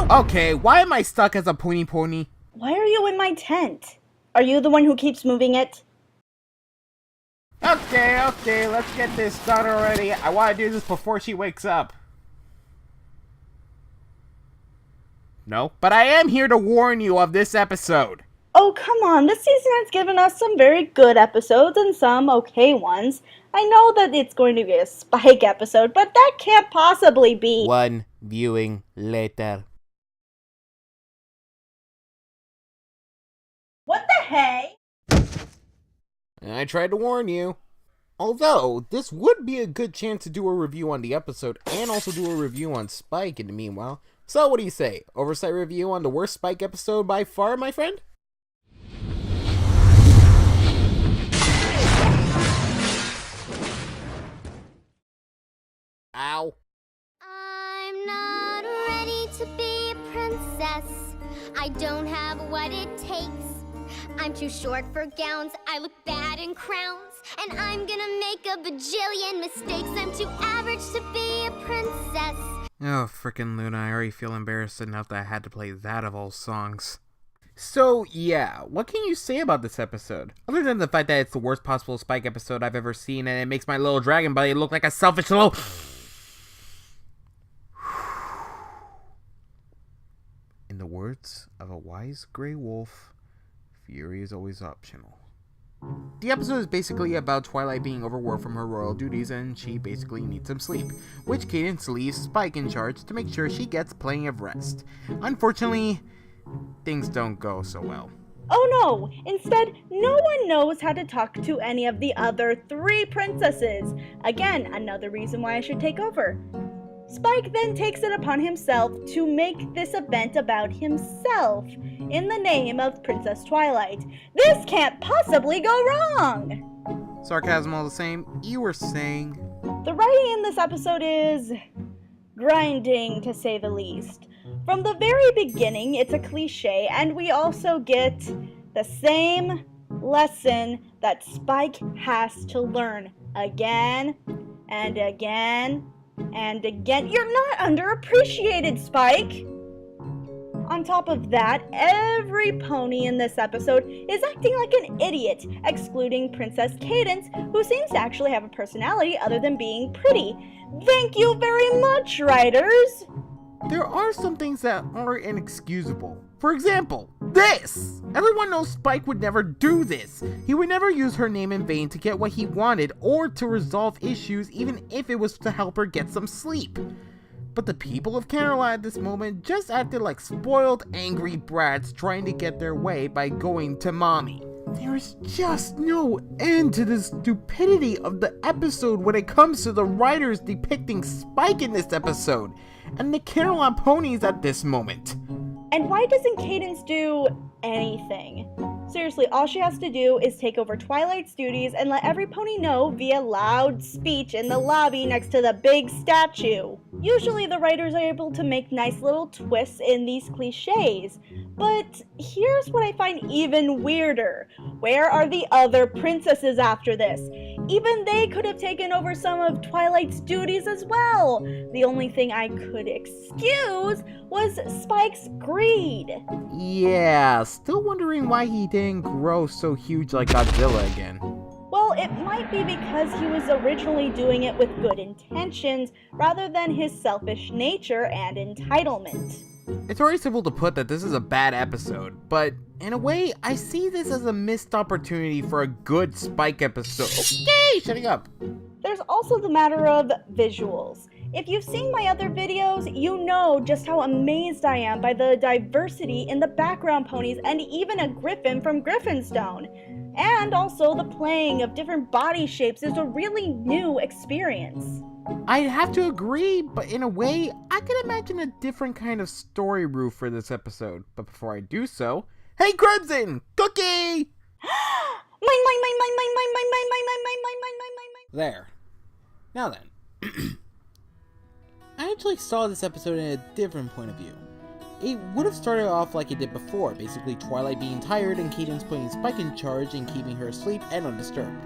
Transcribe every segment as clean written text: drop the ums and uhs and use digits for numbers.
Okay, why am I stuck as a pony? Why are you in my tent? Are you the one who keeps moving it? Okay, let's get this done already. I want to do this before she wakes up. No, but I am here to warn you of this episode. Oh, come on, this season has given us some very good episodes and some okay ones. I know that it's going to be a Spike episode, but that can't possibly be. One viewing later. What the hey? I tried to warn you. Although, this would be a good chance to do a review on the episode and also do a review on Spike in the meanwhile. So what do you say? Oversight review on the worst Spike episode by far, my friend? Ow. I'm not ready to be a princess. I don't have what it takes. I'm too short for gowns, I look bad in crowns, and I'm gonna make a bajillion mistakes. I'm too average to be a princess. Oh, frickin' Luna, I already feel embarrassed enough that I had to play that of all songs. So, yeah, what can you say about this episode? Other than the fact that it's the worst possible Spike episode I've ever seen, and it makes my little dragon buddy look like a selfish little... In the words of a wise gray wolf, fury is always optional. The episode is basically about Twilight being overworked from her royal duties and she basically needs some sleep, which Cadence leaves Spike in charge to make sure she gets plenty of rest. Unfortunately, things don't go so well. Oh no! Instead, no one knows how to talk to any of the other 3 princesses. Again, another reason why I should take over. Spike then takes it upon himself to make this event about himself in the name of Princess Twilight. This can't possibly go wrong! Sarcasm all the same, you were saying... The writing in this episode is grinding, to say the least. From the very beginning, it's a cliche, and we also get the same lesson that Spike has to learn again and again and again. You're not underappreciated, Spike! On top of that, every pony in this episode is acting like an idiot, excluding Princess Cadence, who seems to actually have a personality other than being pretty. Thank you very much, writers! There are some things that are inexcusable. For example, this! Everyone knows Spike would never do this. He would never use her name in vain to get what he wanted or to resolve issues, even if it was to help her get some sleep. But the people of Kerala at this moment just acted like spoiled, angry brats trying to get their way by going to mommy. There's just no end to the stupidity of the episode when it comes to the writers depicting Spike in this episode, and the Kerala ponies at this moment. And why doesn't Cadence do anything? Seriously, all she has to do is take over Twilight's duties and let every pony know via loud speech in the lobby next to the big statue. Usually the writers are able to make nice little twists in these cliches, but here's what I find even weirder. Where are the other princesses after this? Even they could have taken over some of Twilight's duties as well. The only thing I could excuse was Spike's greed. Yeah, still wondering why he didn't grow so huge like Godzilla again. Well, it might be because he was originally doing it with good intentions rather than his selfish nature and entitlement. It's very simple to put that this is a bad episode, but in a way, I see this as a missed opportunity for a good Spike episode. Okay, shutting up. There's also the matter of visuals. If you've seen my other videos, you know just how amazed I am by the diversity in the background ponies and even a griffin from Griffinstone. And also the playing of different body shapes is a really new experience. I'd have to agree, but in a way, I could imagine a different kind of story roof for this episode. But before I do so, hey Crimson! Cookie! Mine. There. Now then. I actually saw this episode in a different point of view. It would have started off like it did before, basically Twilight being tired and Cadence putting Spike in charge and keeping her asleep and undisturbed.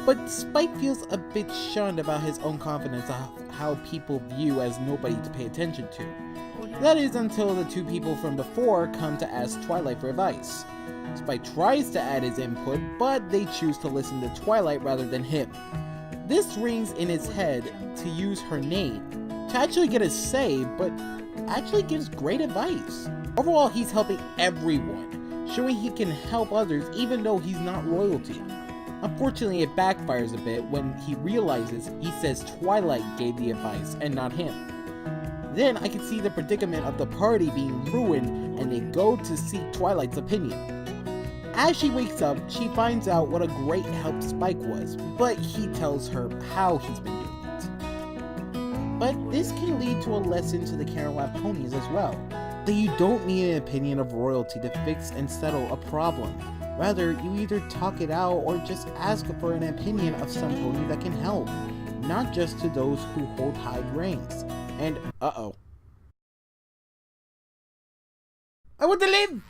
But Spike feels a bit shunned about his own confidence of how people view as nobody to pay attention to. That is until the two people from before come to ask Twilight for advice. Spike tries to add his input, but they choose to listen to Twilight rather than him. This rings in his head to use her name, to actually get a say, but actually gives great advice. Overall, he's helping everyone, showing he can help others even though he's not royalty. Unfortunately, it backfires a bit when he realizes he says Twilight gave the advice and not him. Then I can see the predicament of the party being ruined and they go to seek Twilight's opinion. As she wakes up, she finds out what a great help Spike was, but he tells her how he's been doing it. But this can lead to a lesson to the Collab ponies as well, that you don't need an opinion of royalty to fix and settle a problem. Rather, you either talk it out or just ask for an opinion of some pony that can help, not just to those who hold high ranks. And uh-oh. I want to live!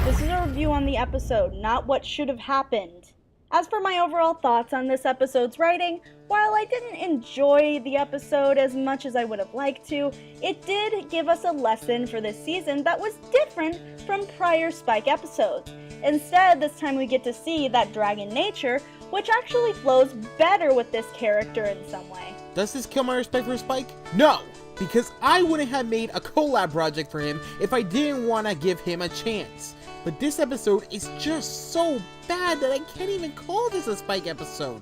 This is a review on the episode, not what should have happened. As for my overall thoughts on this episode's writing, while I didn't enjoy the episode as much as I would have liked to, it did give us a lesson for this season that was different from prior Spike episodes. Instead, this time we get to see that dragon nature, which actually flows better with this character in some way. Does this kill my respect for Spike? No! Because I wouldn't have made a collab project for him if I didn't want to give him a chance. But this episode is just so bad that I can't even call this a Spike episode.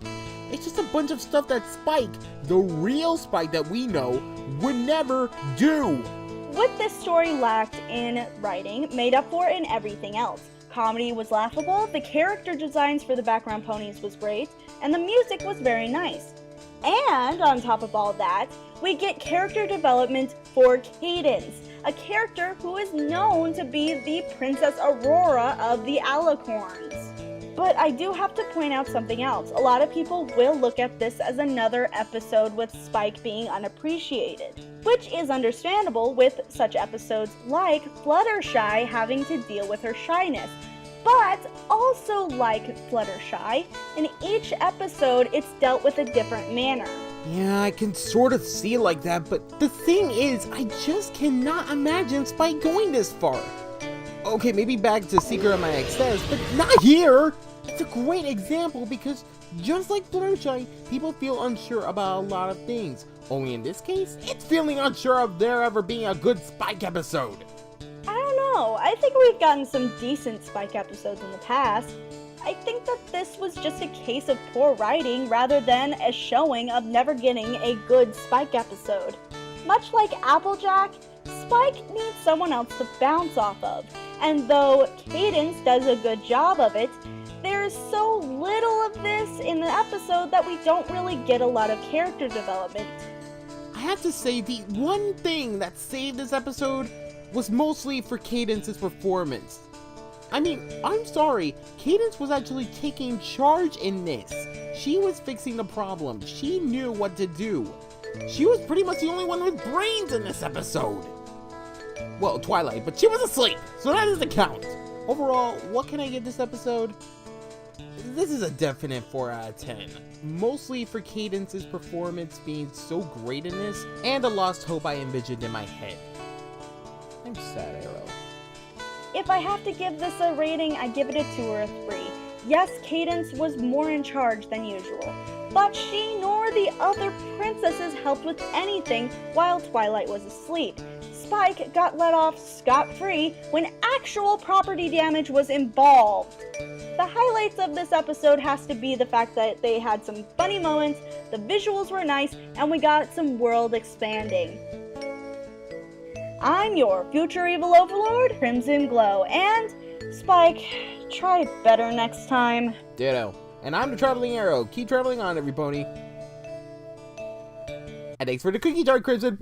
It's just a bunch of stuff that Spike, the real Spike that we know, would never do. What this story lacked in writing made up for in everything else. Comedy was laughable, the character designs for the background ponies was great, and the music was very nice. And on top of all that, we get character development for Cadence, a character who is known to be the Princess Aurora of the Alicorns. But I do have to point out something else. A lot of people will look at this as another episode with Spike being unappreciated, which is understandable with such episodes like Fluttershy having to deal with her shyness. But also like Fluttershy, in each episode it's dealt with a different manner. Yeah, I can sort of see it like that, but the thing is, I just cannot imagine Spike going this far. Okay, maybe back to Secret of My Excess, but not here! It's a great example because, just like Fluttershy, people feel unsure about a lot of things. Only in this case, it's feeling unsure of there ever being a good Spike episode. I don't know, I think we've gotten some decent Spike episodes in the past. I think that this was just a case of poor writing rather than a showing of never getting a good Spike episode. Much like Applejack, Spike needs someone else to bounce off of, and though Cadence does a good job of it, there's so little of this in the episode that we don't really get a lot of character development. I have to say, the one thing that saved this episode was mostly for Cadence's performance. I mean, I'm sorry, Cadence was actually taking charge in this. She was fixing the problem. She knew what to do. She was pretty much the only one with brains in this episode. Well, Twilight, but she was asleep, so that doesn't count. Overall, what can I give this episode? This is a definite 4 out of 10. Mostly for Cadence's performance being so great in this, and the lost hope I envisioned in my head. I'm sad, Ariel. If I have to give this a rating, I give it a 2 or a 3. Yes, Cadence was more in charge than usual, but she nor the other princesses helped with anything while Twilight was asleep. Spike got let off scot-free when actual property damage was involved. The highlights of this episode has to be the fact that they had some funny moments, the visuals were nice, and we got some world expanding. I'm your future evil overlord, Crimson Glow, and Spike, try better next time. Ditto. And I'm the Traveling Arrow. Keep traveling on, every pony. And thanks for the cookie jar, Crimson.